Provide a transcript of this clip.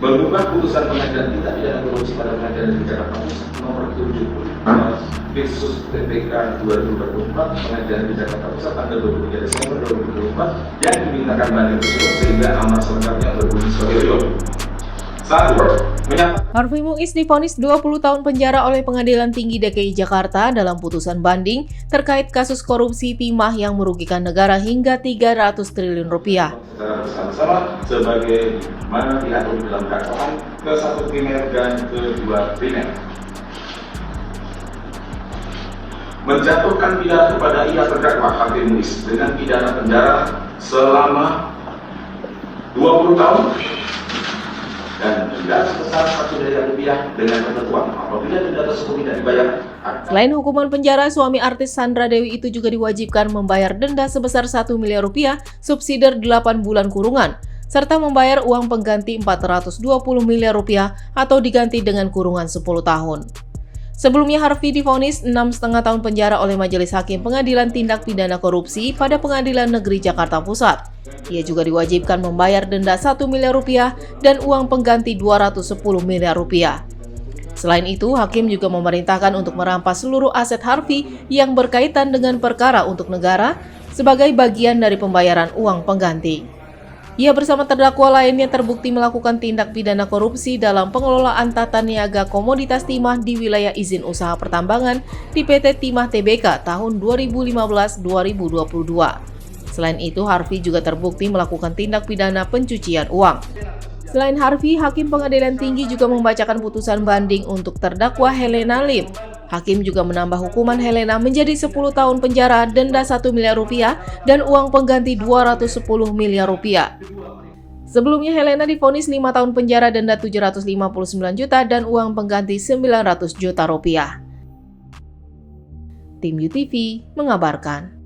mengubah putusan pengadilan tindak pidana korupsi pada pengadilan negeri Jakarta Pusat nomor 70 Khusus PPK 2024 pengadilan negeri Jakarta Pusat tanggal 23 Desember 2024 yang dimintakan banding tersebut sehingga amal selengkapnya berbunyi sebagai berikut. 1. Harvey Muiz divonis 20 tahun penjara oleh Pengadilan Tinggi DKI Jakarta dalam putusan banding terkait kasus korupsi timah yang merugikan negara hingga 300 triliun rupiah. Secara bersama-sama sebagai mana diatur di dalam dakwaan ke-1 primer dan ke-2 primer. Menjatuhkan pidana kepada ia terdakwa Harvey Muiz dengan pidana penjara selama 20 tahun dan denda sebesar 1 miliar rupiah dengan ketentuan apabila denda tersebut tidak dibayar. Selain hukuman penjara, suami artis Sandra Dewi itu juga diwajibkan membayar denda sebesar 1 miliar rupiah, subsidiar 8 bulan kurungan, serta membayar uang pengganti 420 miliar rupiah atau diganti dengan kurungan 10 tahun. Sebelumnya Harvey divonis 6,5 tahun penjara oleh Majelis Hakim Pengadilan Tindak Pidana Korupsi pada Pengadilan Negeri Jakarta Pusat. Ia juga diwajibkan membayar denda 1 miliar rupiah dan uang pengganti 210 miliar rupiah. Selain itu, Hakim juga memerintahkan untuk merampas seluruh aset Harvey yang berkaitan dengan perkara untuk negara sebagai bagian dari pembayaran uang pengganti. Ia bersama terdakwa lainnya terbukti melakukan tindak pidana korupsi dalam pengelolaan tata niaga komoditas timah di wilayah izin usaha pertambangan di PT Timah Tbk tahun 2015-2022. Selain itu, Harvey juga terbukti melakukan tindak pidana pencucian uang. Selain Harvey, Hakim Pengadilan Tinggi juga membacakan putusan banding untuk terdakwa Helena Lim. Hakim juga menambah hukuman Helena menjadi 10 tahun penjara, denda 1 miliar rupiah, dan uang pengganti 210 miliar rupiah. Sebelumnya Helena divonis 5 tahun penjara, denda 759 juta, dan uang pengganti 900 juta rupiah. Tim UTV mengabarkan.